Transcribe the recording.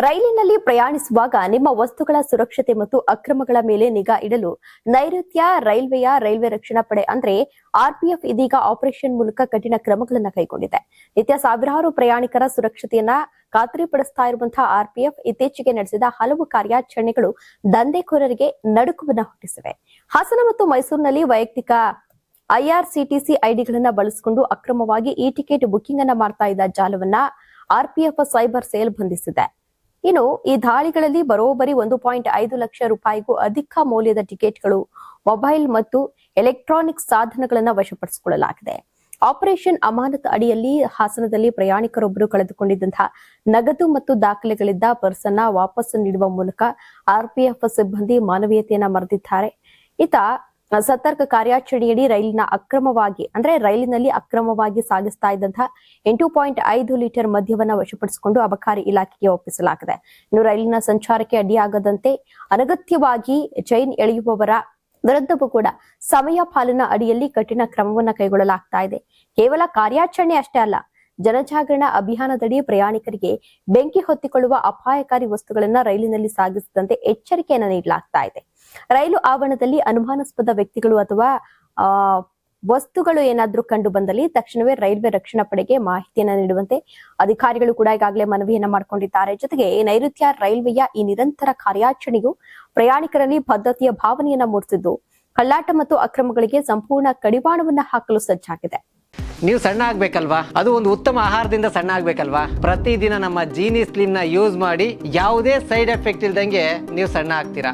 ರೈಲಿನಲ್ಲಿ ಪ್ರಯಾಣಿಸುವಾಗ ನಿಮ್ಮ ವಸ್ತುಗಳ ಸುರಕ್ಷತೆ ಮತ್ತು ಅಕ್ರಮಗಳ ಮೇಲೆ ನಿಗಾ ಇಡಲು ನೈಋತ್ಯ ರೈಲ್ವೆ ರಕ್ಷಣಾ ಪಡೆ ಅಂದ್ರೆ ಆರ್ಪಿಎಫ್ ಇದೀಗ ಆಪರೇಷನ್ ಮೂಲಕ ಕಠಿಣ ಕ್ರಮಗಳನ್ನು ಕೈಗೊಂಡಿದೆ. ನಿತ್ಯ ಸಾವಿರಾರು ಪ್ರಯಾಣಿಕರ ಸುರಕ್ಷತೆಯನ್ನ ಖಾತ್ರಿಪಡಿಸ್ತಾ ಇರುವಂತಹ ಆರ್ಪಿಎಫ್ ಇತ್ತೀಚೆಗೆ ನಡೆಸಿದ ಹಲವು ಕಾರ್ಯಾಚರಣೆಗಳು ದಂಧೆಕೋರರಿಗೆ ನಡುಕವನ್ನ ಹುಟ್ಟಿಸಿವೆ. ಹಾಸನ ಮತ್ತು ಮೈಸೂರಿನಲ್ಲಿ ವೈಯಕ್ತಿಕ ಐಆರ್ಸಿಟಿಸಿ ಐಡಿಗಳನ್ನ ಬಳಸಿಕೊಂಡು ಅಕ್ರಮವಾಗಿ ಈ ಟಿಕೆಟ್ ಬುಕಿಂಗ್ ಅನ್ನ ಮಾಡ್ತಾ ಇದ್ದ ಜಾಲವನ್ನ ಆರ್ಪಿಎಫ್ ಸೈಬರ್ ಸೆಲ್ ಬಂಧಿಸಿದೆ. ಇನ್ನು ಈ ದಾಳಿಗಳಲ್ಲಿ ಬರೋಬ್ಬರಿ 1.5 ಲಕ್ಷ ರೂಪಾಯಿಗೂ ಅಧಿಕ ಮೌಲ್ಯದ ಟಿಕೆಟ್ಗಳು, ಮೊಬೈಲ್ ಮತ್ತು ಎಲೆಕ್ಟ್ರಾನಿಕ್ ಸಾಧನಗಳನ್ನು ವಶಪಡಿಸಿಕೊಳ್ಳಲಾಗಿದೆ. ಆಪರೇಷನ್ ಅಮಾನತ್ ಅಡಿಯಲ್ಲಿ ಹಾಸನದಲ್ಲಿ ಪ್ರಯಾಣಿಕರೊಬ್ಬರು ಕಳೆದುಕೊಂಡಿದ್ದಂತಹ ನಗದು ಮತ್ತು ದಾಖಲೆಗಳಿದ್ದ ಪರ್ಸ್ ಅನ್ನ ವಾಪಸ್ ನೀಡುವ ಮೂಲಕ ಆರ್ಪಿಎಫ್ ಸಿಬ್ಬಂದಿ ಮಾನವೀಯತೆಯನ್ನ ಮೆರೆದಿದ್ದಾರೆ. ಈತ ಸತರ್ಕ ಕಾರ್ಯಾಚರಣೆಯಡಿ ರೈಲಿನಲ್ಲಿ ಅಕ್ರಮವಾಗಿ ಸಾಗಿಸ್ತಾ ಇದ್ದಂತಹ 8.5 ಲೀಟರ್ ಮದ್ಯವನ್ನ ವಶಪಡಿಸಿಕೊಂಡು ಅಬಕಾರಿ ಇಲಾಖೆಗೆ ಒಪ್ಪಿಸಲಾಗಿದೆ. ಇನ್ನು ರೈಲಿನ ಸಂಚಾರಕ್ಕೆ ಅಡ್ಡಿಯಾಗದಂತೆ ಅನಗತ್ಯವಾಗಿ ಚೈನ್ ಎಳೆಯುವವರ ವಿರುದ್ಧವೂ ಕೂಡ ಸಮಯ ಪಾಲನಾ ಅಡಿಯಲ್ಲಿ ಕಠಿಣ ಕ್ರಮವನ್ನ ಕೈಗೊಳ್ಳಲಾಗ್ತಾ ಇದೆ. ಕೇವಲ ಕಾರ್ಯಾಚರಣೆ ಅಷ್ಟೇ ಅಲ್ಲ, ಜನಜಾಗರಣ ಅಭಿಯಾನದಡಿ ಪ್ರಯಾಣಿಕರಿಗೆ ಬೆಂಕಿ ಹೊತ್ತಿಕೊಳ್ಳುವ ಅಪಾಯಕಾರಿ ವಸ್ತುಗಳನ್ನ ರೈಲಿನಲ್ಲಿ ಸಾಗಿಸದಂತೆ ಎಚ್ಚರಿಕೆಯನ್ನು ನೀಡಲಾಗ್ತಾ ಇದೆ. ರೈಲು ಆವರಣದಲ್ಲಿ ಅನುಮಾನಾಸ್ಪದ ವ್ಯಕ್ತಿಗಳು ಅಥವಾ ವಸ್ತುಗಳು ಏನಾದ್ರೂ ಕಂಡು ಬಂದಲ್ಲಿ ತಕ್ಷಣವೇ ರೈಲ್ವೆ ರಕ್ಷಣಾ ಪಡೆಗೆ ಮಾಹಿತಿಯನ್ನ ನೀಡುವಂತೆ ಅಧಿಕಾರಿಗಳು ಕೂಡ ಈಗಾಗಲೇ ಮನವಿಯನ್ನ ಮಾಡಿಕೊಂಡಿದ್ದಾರೆ. ಜೊತೆಗೆ ನೈಋತ್ಯ ರೈಲ್ವೆಯ ಈ ನಿರಂತರ ಕಾರ್ಯಾಚರಣೆಯು ಪ್ರಯಾಣಿಕರಲ್ಲಿ ಬದ್ಧತೆಯ ಭಾವನೆಯನ್ನ ಮೂಡಿಸಿದ್ದು ಕಳ್ಳಾಟ ಮತ್ತು ಅಕ್ರಮಗಳಿಗೆ ಸಂಪೂರ್ಣ ಕಡಿವಾಣವನ್ನ ಹಾಕಲು ಸಜ್ಜಾಗಿದೆ. ನೀವು ಸಣ್ಣ ಆಗ್ಬೇಕಲ್ವಾ? ಅದು ಒಂದು ಉತ್ತಮ ಆಹಾರದಿಂದ ಸಣ್ಣ ಆಗ್ಬೇಕಲ್ವಾ? ಪ್ರತಿದಿನ ನಮ್ಮ ಜೀನಿ ಸ್ಲಿಮ್ ನ ಯೂಸ್ ಮಾಡಿ ಯಾವುದೇ ಸೈಡ್ ಎಫೆಕ್ಟ್ ಇಲ್ದಂಗೆ ನೀವು ಸಣ್ಣ ಆಗ್ತೀರಾ.